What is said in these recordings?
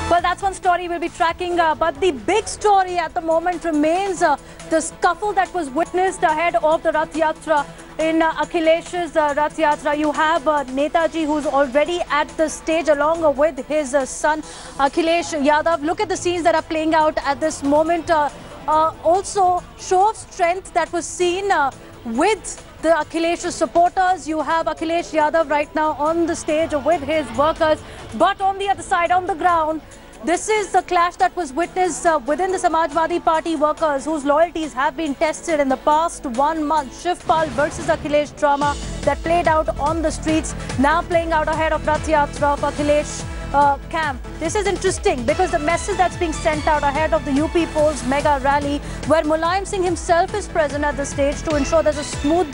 Well, that's one story we'll be tracking, but the big story at the moment remains the scuffle that was witnessed ahead of the Rath Yathra. In Akhilesh's Rath Yatra, you have Netaji, who's already at the stage along with his son Akhilesh Yadav. Look at the scenes that are playing out at this moment. Also, show of strength that was seen with the Akhilesh supporters. You have Akhilesh Yadav right now on the stage with his workers. But on the other side, on the ground, this is the clash that was witnessed within the Samajwadi Party workers whose loyalties have been tested in the past 1 month. Shivpal versus Akhilesh drama that played out on the streets, now playing out ahead of Rath Yatra of Akhilesh camp. This is interesting because the message that's being sent out ahead of the UP polls mega rally, where Mulayam Singh himself is present at the stage to ensure there's a smooth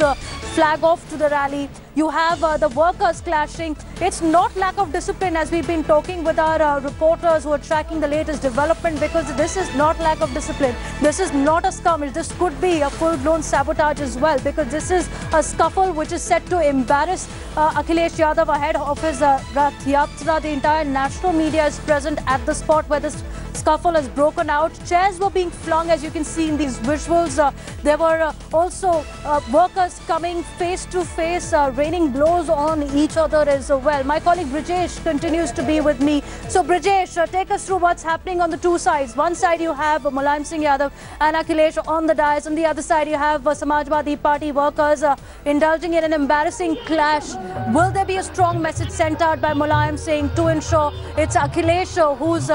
flag off to the rally. You have the workers clashing. It's not lack of discipline, as we've been talking with our reporters who are tracking the latest development, because this is not lack of discipline. This is not a skirmish. This could be a full-blown sabotage as well, because this is a scuffle which is set to embarrass Akhilesh Yadav ahead of his Rath Yatra. The entire national media is present at the spot where this scuffle has broken out. Chairs were being flung, as you can see in these visuals. There were also workers coming face to face, raining blows on each other as well. My colleague Brijesh continues to be with me. So Brijesh, take us through what's happening on the two sides. One side you have Mulayam Singh Yadav and Akhilesh on the dais. On the other side you have Samajwadi Party workers indulging in an embarrassing clash. Will there be a strong message sent out by Mulayam Singh to ensure it's Akhilesh who's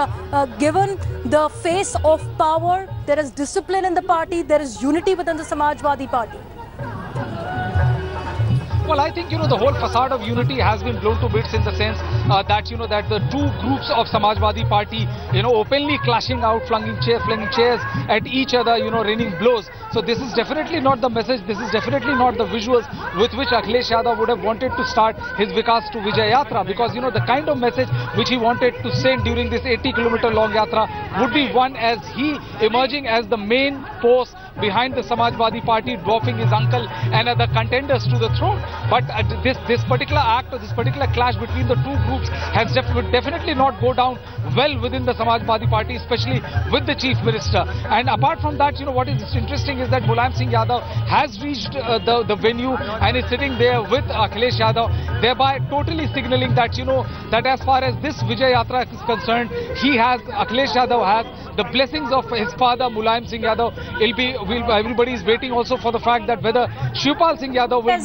given the face of power? There is discipline in the party. There is unity within the Samajwadi Party. Well, I think, the whole facade of unity has been blown to bits in the sense that, that the two groups of Samajwadi Party, openly clashing out, flinging chairs at each other, raining blows. So this is definitely not the message. This is definitely not the visuals with which Akhilesh Yadav would have wanted to start his Vikas to Vijay Yathra, because, the kind of message which he wanted to send during this 80-kilometer long Yatra would be one as he emerging as the main force behind the Samajwadi Party, dwarfing his uncle and other contenders to the throne. But this particular act or this particular clash between the two groups has definitely not go down well within the Samajwadi Party, especially with the Chief Minister. And apart from that, what is interesting is that Mulayam Singh Yadav has reached the venue and is sitting there with Akhilesh Yadav, thereby totally signaling that, that as far as this Vijay Yatra is concerned, Akhilesh Yadav has the blessings of his father Mulayam Singh Yadav. Everybody is waiting also for the fact that whether Shivpal Singh Yadav will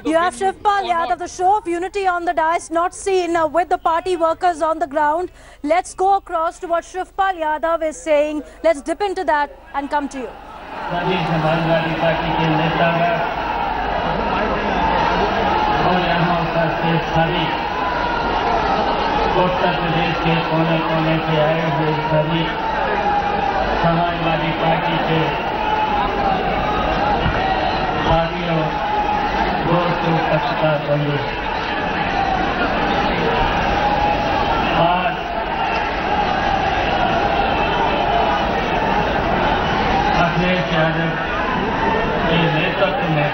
you have Shivpal Yadav, the show of unity on the dais, not seen with the party workers on the ground. Let's go across to what Shivpal Yadav is saying. Let's dip into that and come to you. Uttar Pradesh के कोने कोने से आए हुए सभी Samajwadi party के साथियों, दोस्तों, पत्रकार बंधु, आज अखिलेश यादव के नेतृत्व में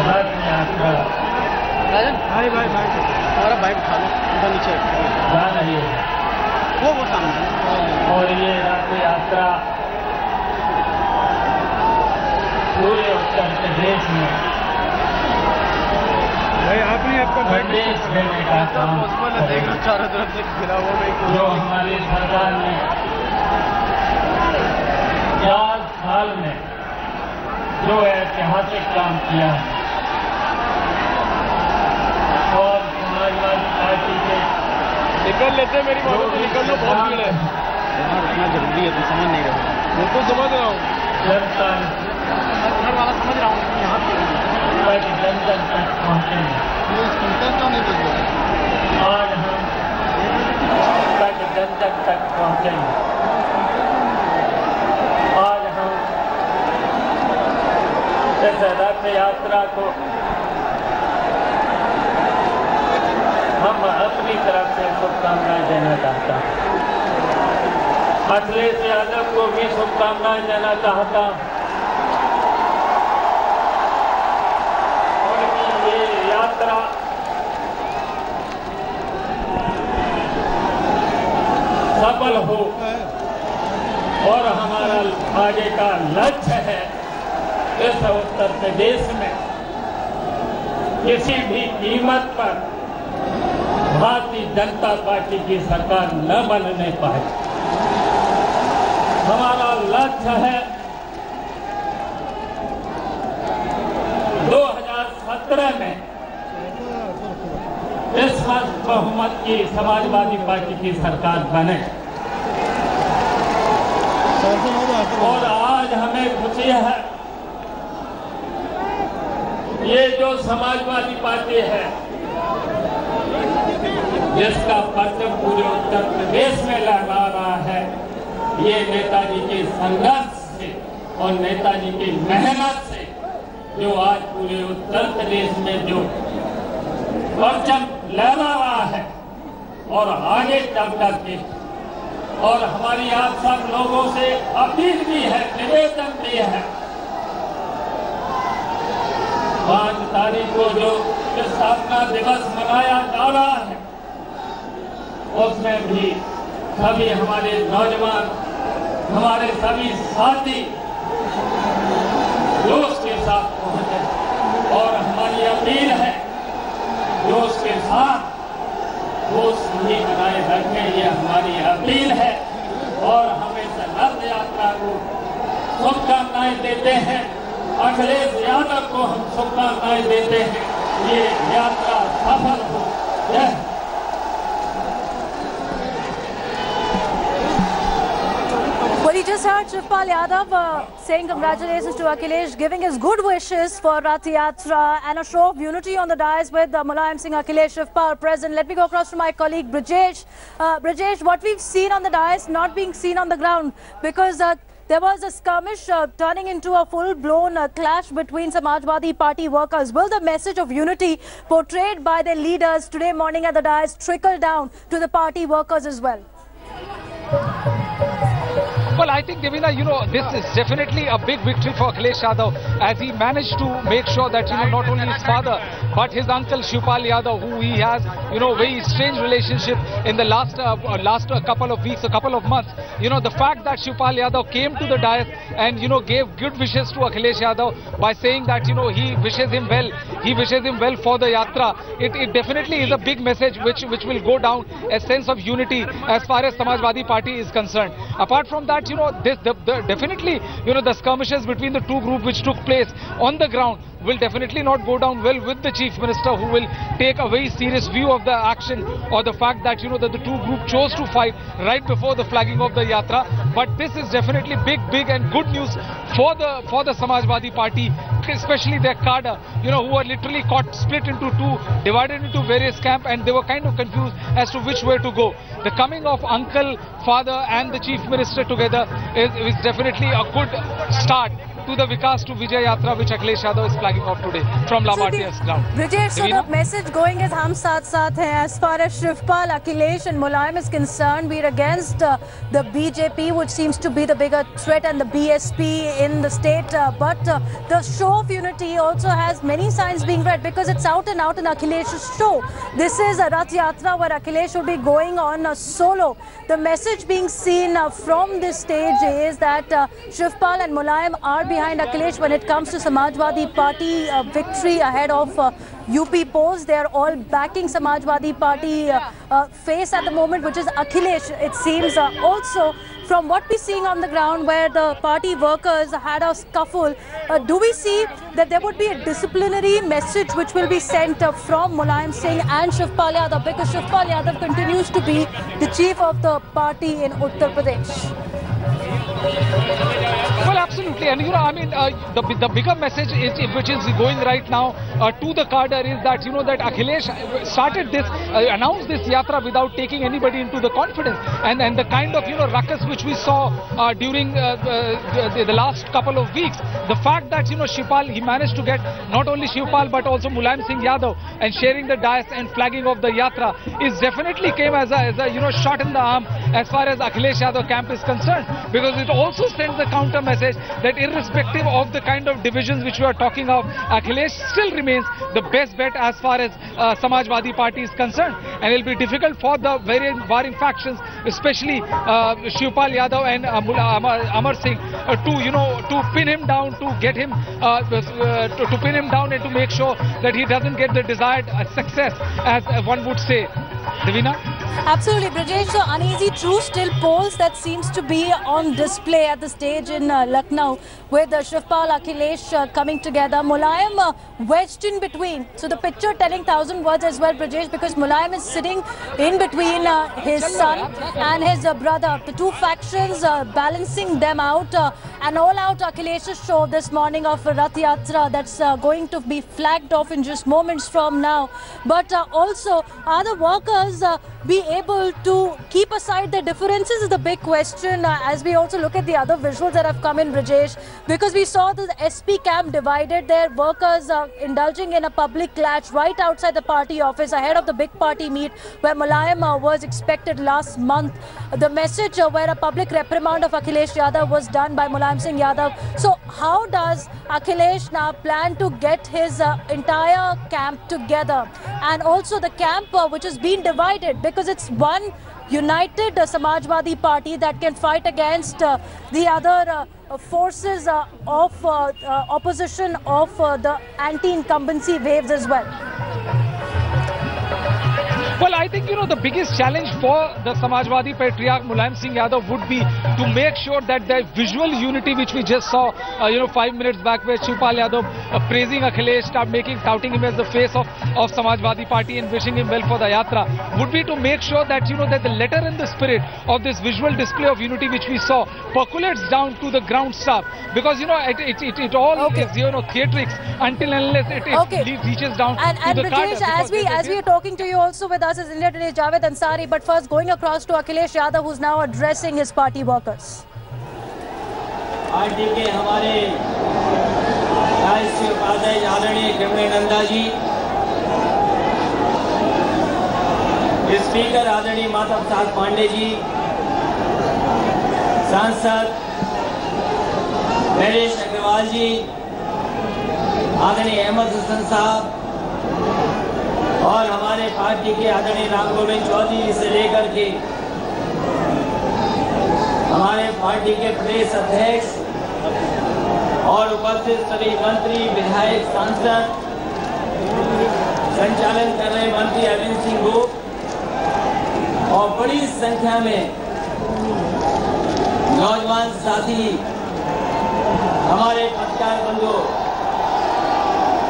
रथ यात्रा भाई हमारा बाइक उठा लो, उधर नीचे जा रही है वो सामने। और ये रथ यात्रा पूरे उत्तर प्रदेश में आपका संदेश देने का काम चारों तरफ से घिरा हुआ जो हमारी सरकार ने 4 साल में जो ऐतिहासिक काम किया है, और समाजवादी पार्टी के निकल लेते मेरी बातों से निकलना बहुत भीड़ है, इतना जरूरी है, तो समझ नहीं रहा। बिल्कुल समझ रहा हूँ, जनता घर वाला समझ रहा हूँ, यहाँ पे जनता तक पहुँचे नहीं बदला। आज हम जनता तक पहुँचे, आज हम इस रथ यात्रा को हम अपनी तरफ से शुभकामनाएं देना चाहता हूँ। अखिलेश यादव को भी शुभकामनाएं देना चाहता हूँ। उनकी ये यात्रा सफल हो और हमारा आगे का लक्ष्य है इस उत्तर प्रदेश में किसी भी कीमत पर भारतीय जनता पार्टी की सरकार न बनने पाए। हमारा लक्ष्य है 2017 में इस वर्ष बहुमत की समाजवादी पार्टी की सरकार बने। और आज हमें खुशी है, ये जो समाजवादी पार्टी है जिसका परचम पूरे उत्तर प्रदेश में लहरा रहा है, ये नेताजी के संघर्ष से और नेताजी की मेहनत से जो आज पूरे उत्तर प्रदेश में जो परचम लहरा रहा है और आगे चल करके, और हमारी आप सब लोगों से अपील भी है, निवेदन भी है, 5 तारीख को जो स्थापना दिवस मनाया जा रहा है उसमें भी सभी हमारे नौजवान, हमारे सभी साथी जोश के साथ पहुंचे। और हमारी अपील है जोश के साथ वो सही बनाए रखें, ये हमारी अपील है। और हमेशा रथ यात्रा को शुभकामनाएं देते हैं, अखिलेश यादव को हम शुभकामनाएं देते हैं, ये यात्रा सफल हो। जय। Well, you just heard Shivpal Yadav saying congratulations to Akhilesh, giving his good wishes for Rath Yatra and a show of unity on the dais with Mulayam Singh, Akhilesh, Shivpal present. Let me go across to my colleague Brijesh. Brijesh, what we've seen on the dais not being seen on the ground, because there was a skirmish turning into a full-blown clash between Samajwadi Party workers. Will the message of unity portrayed by their leaders today morning at the dais trickle down to the party workers as well? Well, I think, Devina, this is definitely a big victory for Akhilesh Yadav as he managed to make sure that, not only his father, but his uncle Shivpal Yadav, who he has, very strange relationship in the last couple of weeks, a couple of months. The fact that Shivpal Yadav came to the dais and, gave good wishes to Akhilesh Yadav by saying that, he wishes him well for the Yatra. It definitely is a big message which will go down a sense of unity as far as Samajwadi Party is concerned. Apart from that, definitely, the skirmishes between the two groups which took place on the ground will definitely not go down well with the Chief Minister, who will take a very serious view of the action or the fact that, that the two groups chose to fight right before the flagging of the Yatra. But this is definitely big and good news for the Samajwadi Party, especially their cadre, who are literally split into two, divided into various camps, and they were kind of confused as to which way to go. The coming of uncle, father and the Chief Minister together is definitely a good start to the Vikas to Vijay Yathra which Akhilesh Yadav is flagging off today from Labartia's ground. Brijesh, so the message going is hum saath hai. As far as Shivpal, Akhilesh and Mulayam is concerned, we're against the BJP, which seems to be the bigger threat, and the BSP in the state. But the show of unity also has many signs being read, because it's out and out in Akhilesh's show. This is a Rath Yatra where Akhilesh will be going on solo. The message being seen from this stage is that Shivpal and Mulayam are behind Akhilesh when it comes to Samajwadi Party victory ahead of UP polls. They are all backing Samajwadi Party face at the moment, which is Akhilesh, it seems. Also, from what we're seeing on the ground, where the party workers had a scuffle, do we see that there would be a disciplinary message which will be sent from Mulayam Singh and Shivpal Yadav, because Shivpal Yadav continues to be the chief of the party in Uttar Pradesh? Well, absolutely, and the bigger message which is going right now to the cadre is that that Akhilesh started this, announced this yatra without taking anybody into the confidence, and the kind of ruckus which we saw during the last couple of weeks. The fact that Shivpal, he managed to get not only Shivpal but also Mulayam Singh Yadav and sharing the dais and flagging of the yatra is definitely came as a shot in the arm as far as Akhilesh Yadav camp is concerned, because it also sends a counter message Akhilesh, that irrespective of the kind of divisions which we are talking of, Akhilesh still remains the best bet as far as Samajwadi Party is concerned, and it will be difficult for the very warring factions, especially Shivpal Yadav and Amar Singh, to pin him down, to get him to pin him down and to make sure that he doesn't get the desired success, as one would say. Davina? Absolutely, Brajesh. So uneasy true still polls that seems to be on display at the stage in Lucknow, with Shivpal, Akhilesh coming together. Mulayam wedged in between. So the picture telling 1,000 words as well, Brajesh, because Mulayam is sitting in between his son and his brother. The two factions balancing them out. An all-out Akhilesh's show this morning of Rath Yatra that's going to be flagged off in just moments from now. But also, are the workers be able to keep aside their differences is the big question, as we also look at the other visuals that have come in, Brajesh, because we saw the SP camp divided, their workers indulging in a public clash right outside the party office ahead of the big party meet where Mulayam was expected last month. The message where a public reprimand of Akhilesh Yadav was done by Mulayam Singh Yadav. So how does Akhilesh now plan to get his entire camp together, and also the camp which has been divided, because it's one united Samajwadi Party that can fight against the other forces of opposition of the anti-incumbency waves as well? Well, I think, the biggest challenge for the Samajwadi patriarch Mulayam Singh Yadav would be to make sure that the visual unity which we just saw, 5 minutes back, where Shivpal Yadav praising Akhilesh, touting him as the face of Samajwadi Party and wishing him well for the Yathra, would be to make sure that, that the letter and the spirit of this visual display of unity which we saw percolates down to the ground staff. Because, it all is, theatrics until unless it reaches down to the Brajesh, as we are talking to you, also with us is India Today's Javed Ansari, but first going across to Akhilesh Yadav, who's now addressing his party workers. Party के हमारे राष्ट्रीय उपाध्यक्ष आदरणीय खबरे Nanda ji, speaker आदरणीय माता प्रसाद पांडे जी, सांसद नरेश अग्रवाल जी, आदरणीय अहमद हुसैन साहब और हमारे पार्टी के आदरणीय राम गोविंद चौधरी से लेकर के हमारे पार्टी के प्रदेश अध्यक्ष और उपस्थित सभी मंत्री, विधायक, सांसद, संचालन कर रहे मंत्री अरविंद सिंह गोप और बड़ी संख्या में नौजवान साथी, हमारे पत्रकार बंधु,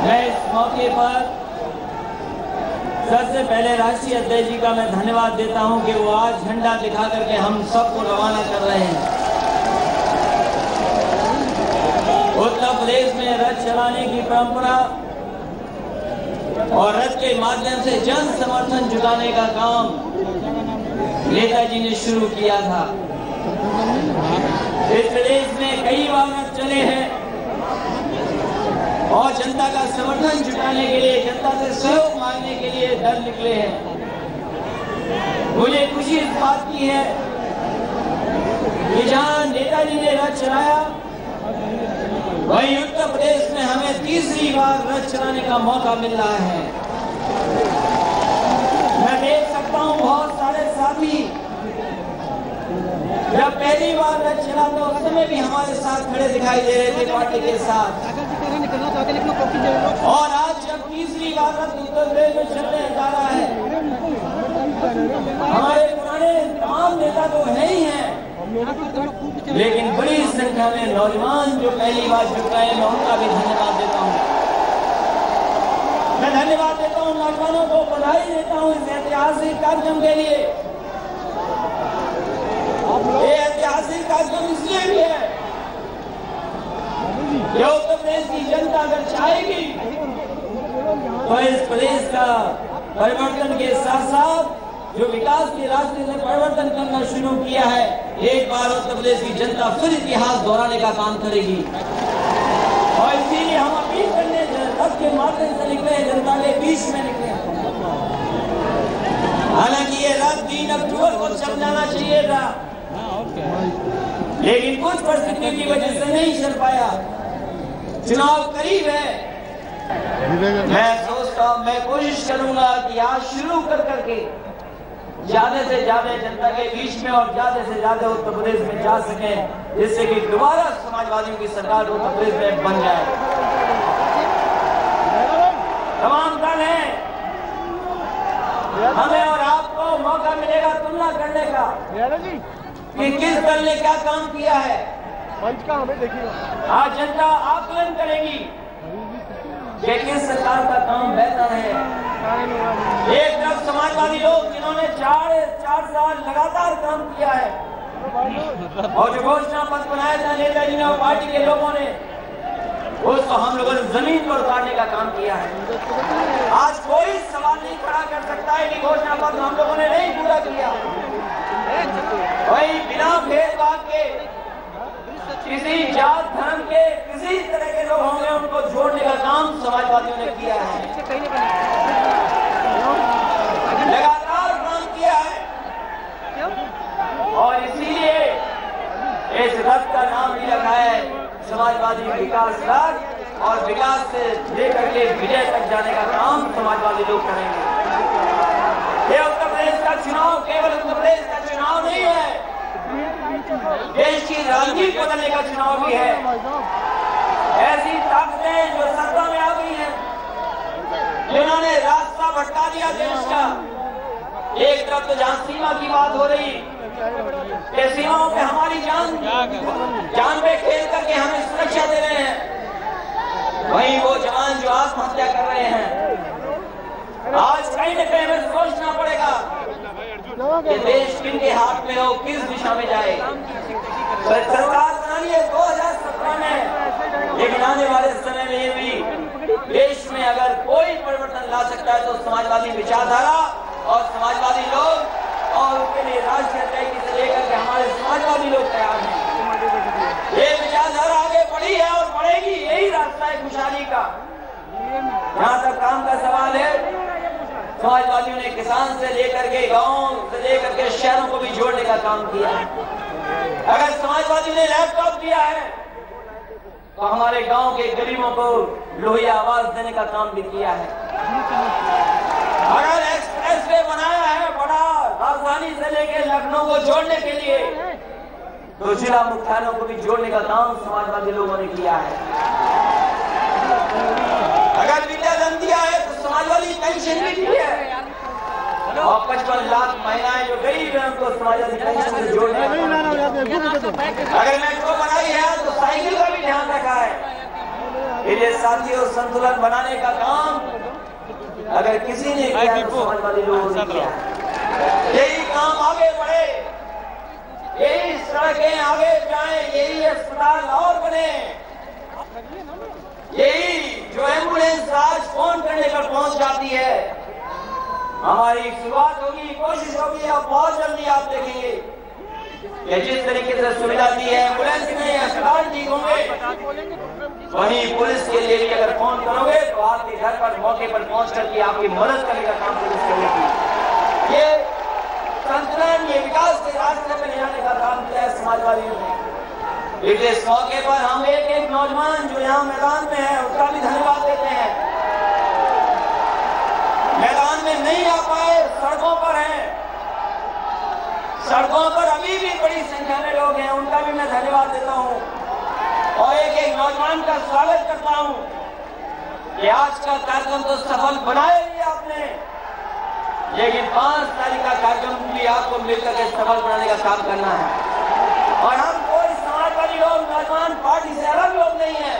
मैं इस मौके पर सबसे पहले राष्ट्रीय अध्यक्ष जी का मैं धन्यवाद देता हूं कि वो आज झंडा दिखा करके हम सबको रवाना कर रहे हैं। उत्तर प्रदेश में रथ चलाने की परंपरा और रथ के माध्यम से जन समर्थन जुटाने का काम नेताजी ने शुरू किया था। इस प्रदेश में कई बार रथ चले हैं और जनता का समर्थन जुटाने के लिए, जनता से सहयोग मांगने के लिए दल निकले हैं। मुझे खुशी इस बात की है कि जहां नेताजी ने रथ चलाया, वहीं उत्तर प्रदेश में हमें तीसरी बार रथ चलाने का मौका मिल रहा है। मैं देख सकता हूं बहुत सारे साथी जब पहली बार रथ चला तो उस समय भी हमारे साथ खड़े दिखाई दे रहे थे पार्टी के साथ, और आज जब तीसरी बार रथ उत्तर प्रदेश में चलने जा रहा है, हमारे पुराने तमाम नेता तो है ही हैं, लेकिन बड़ी संख्या में नौजवान जो पहली बार जुट रहे हैं, मैं उनका भी धन्यवाद देता हूं। मैं धन्यवाद देता हूं नौजवानों को, बधाई देता हूं इस ऐतिहासिक कार्यक्रम के लिए। ये ऐतिहासिक कार्यक्रम इसलिए भी है कि उत्तर प्रदेश की जनता अगर चाहेगी तो इस प्रदेश का परिवर्तन के साथ साथ जो विकास के रास्ते से परिवर्तन करना शुरू किया है, एक बार उत्तर प्रदेश की जनता फिर इतिहास दोहराने का काम करेगी। और इसीलिए हम अपील करने रथ के माध्यम से निकले हैं, जनता के बीच में निकले हैं। हालांकि ये रथ 3 अक्टूबर को चल जाना चाहिए था, लेकिन कुछ परिस्थितियों की वजह से नहीं चल पाया। चुनाव करीब है। मैं सोचता हूं, मैं कोशिश करूंगा कि आज शुरू कर करके ज्यादा से ज्यादा जनता के बीच में और ज्यादा से ज्यादा उत्तर प्रदेश में जा सके, जिससे कि दोबारा समाजवादियों की सरकार उत्तर प्रदेश में बन जाए। तमाम दल हैं, हमें और आपको मौका मिलेगा तुलना करने का कि किस दल ने क्या काम किया है। आज जनता आकलन करेगी कि किस सरकार का काम बेहतर है। एक तरफ समाजवादी लोग जिन्होंने 4 साल लगातार काम किया है और जो घोषणा पत्र बनाया था नेताजी ने और पार्टी के लोगों ने, उसको हम लोगों ने जमीन पर उतारने का काम किया है। आज कोई सवाल नहीं खड़ा कर सकता है कि घोषणा पत्र हम लोगों ने नहीं पूरा किया। वही बिना भेदभाव के किसी जात धर्म के किसी तरह के लोग होंगे उनको जोड़ने का काम समाजवादियों ने किया है, लगातार काम किया है। और इसीलिए इस रथ का नाम भी रखा है समाजवादी विकास रथ, और विकास से लेकर के विजय तक जाने का काम समाजवादी लोग करेंगे। ये उत्तर प्रदेश का चुनाव केवल उत्तर प्रदेश का चुनाव नहीं है, देश की राजनीति बदलने का चुनाव भी है। ऐसी ताकतें जो सत्ता में आ गई हैं, जिन्होंने रास्ता भटका दिया देश का। एक तरफ तो जहां सीमा की बात हो रही कि सीमाओं पे हमारी जान पे खेल करके हमें सुरक्षा दे रहे हैं, वहीं वो जवान जो आत्महत्या कर रहे हैं। आज कहीं न कहीं हमें सोचना पड़ेगा कि देश किनके हाथ में हो, किस दिशा में जाए। सरकार बनानी है 2017 में, लेकिन आने वाले समय में ये भी देश में अगर कोई परिवर्तन ला सकता है तो समाजवादी विचारधारा और समाजवादी लोग, और उसके लिए राष्ट्रीय अध्यक्ष से लेकर के हमारे समाजवादी लोग तैयार हैं। ये विचारधारा आगे बढ़ी है और बढ़ेगी, यही रास्ता है खुशहाली का। जहाँ तक काम का सवाल है, समाजवादियों ने किसान से लेकर के गांव से लेकर के शहरों को भी जोड़ने का काम किया है। अगर समाजवादियों ने लैपटॉप दिया है तो हमारे गांव के गरीबों को लोहिया आवाज देने का काम भी किया है। अगर एक्सप्रेस वे बनाया है बड़ा राजधानी से लेकर लखनऊ को जोड़ने के लिए, तो जिला मुख्यालयों को भी जोड़ने का काम समाजवादी लोगों ने किया है। अगर विद्याधन दिया है तो समाजवादी पेंशन भी दी है, और 55 लाख महिलाएं जो गरीब हैं उनको समाजवादी पेंशन से जोड़ने का काम किया। अगर मेट्रो बनाई है तो साइकिल का भी ध्यान रखा है। ये साथियों संतुलन बनाने का काम अगर किसी ने किया तो समाजवादी लोगों ने किया। यही काम आगे बढ़े, यही सड़कें आगे जाएं, यही अस्पताल और बने, यही जो एम्बुलेंस आज फोन करने पर पहुंच जाती है। हमारी शुरुआत होगी, कोशिश होगी, अब बहुत जल्दी आप देखेंगे कि जिस तरीके से सुविधा दी है एम्बुलेंस में, अस्पताल ठीक होंगे, वहीं पुलिस के लिए भी अगर फोन करोगे तो आपके घर पर मौके पर पहुंच करके आपकी मदद करने का काम पुलिस करेगी। ये संतुलन, ये विकास के रास्ते पर ले जाने का काम किया है समाजवादियों ने। इस मौके पर हम एक नौजवान जो यहाँ मैदान में है उसका भी धन्यवाद देते हैं। मैदान में नहीं आ पाए, सड़कों पर हैं, सड़कों पर अभी भी बड़ी संख्या में लोग हैं, उनका भी मैं धन्यवाद देता हूँ। और एक नौजवान का स्वागत करता हूँ कि आज का कार्यक्रम तो सफल बनाया ही आपने, लेकिन 5 तारीख का कार्यक्रम भी आपको मिलकर के सफल बनाने का काम करना है। और हम कोई समाजवादी लोग, नौजवान पार्टी से अलग लोग नहीं है।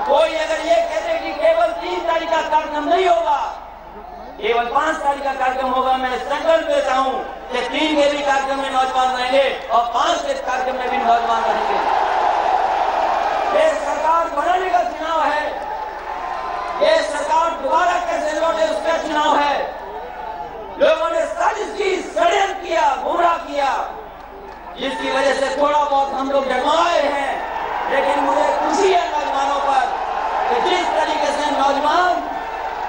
कोई अगर ये कहते कि केवल 3 तारीख का कार्यक्रम नहीं होगा, केवल 5 तारीख का कार्यक्रम होगा, मैं संकल्प देता हूँ कि 3 के भी कार्यक्रम में नौजवान रहेंगे और 5 के कार्यक्रम में भी नौजवान रहेंगे। ये सरकार बनाने का चुनाव है, ये सरकार दोबारा कैसे लौटे उसका चुनाव है। लोगों ने साजिश की, षड्यंत्र किया, गुमराह किया, जिसकी वजह से थोड़ा बहुत हम लोग डगमगाए हैं। लेकिन मुझे खुशी है नौजवानों पर कि जिस तरीके से नौजवान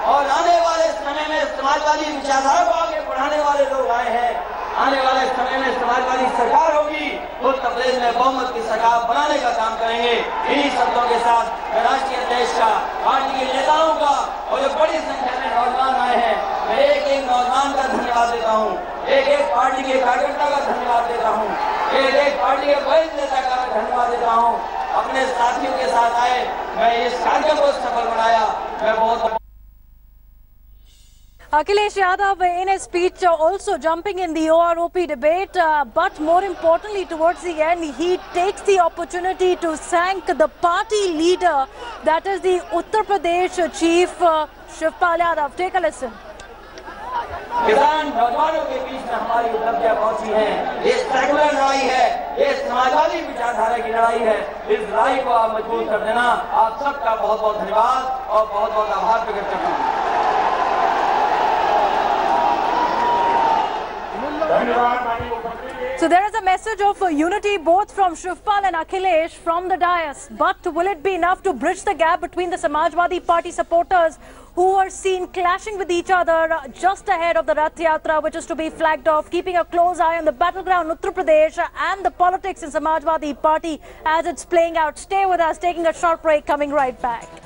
और आने वाले समय में समाजवादी विचारधारा को आगे बढ़ाने वाले लोग आए हैं, आने वाले समय में समाजवादी सरकार होगी, उत्तर प्रदेश में बहुमत की सरकार बनाने का काम करेंगे। इन्हीं शब्दों के साथ मैं राष्ट्रीय अध्यक्ष का, पार्टी के नेताओं का और जो बड़ी संख्या में नौजवान आए हैं, मैं एक एक नौजवान का धन्यवाद देता हूँ, एक एक पार्टी के कार्यकर्ता का धन्यवाद देता हूँ, एक एक पार्टी के वरिष्ठ नेता का धन्यवाद देता हूँ। अपने साथियों के साथ आए, मैं इस कार्यक्रम को सफल बनाया। मैं बहुत Akhilesh Yadav in his speech also jumping in the OROP debate, but more importantly towards the end he takes the opportunity to thank the party leader, that is the Uttar Pradesh Chief Yadav. Take a listen. किसान नौजवानों के बीच में हमारी उपलब्धियां पहुंची हैं। ये secular लड़ाई है, ये समाजवादी विचारधारा की लड़ाई है। इस लड़ाई को आप मजबूत कर देना। आप सबका बहुत बहुत धन्यवाद और बहुत बहुत आभार प्रकट करता हूँ। So there is a message of unity both from Shivpal and Akhilesh from the dais. But will it be enough to bridge the gap between the Samajwadi Party supporters who were seen clashing with each other just ahead of the Rath Yatra, which is to be flagged off, keeping a close eye on the battleground Uttar Pradesh and the politics in Samajwadi Party as it's playing out? Stay with us, taking a short break, coming right back.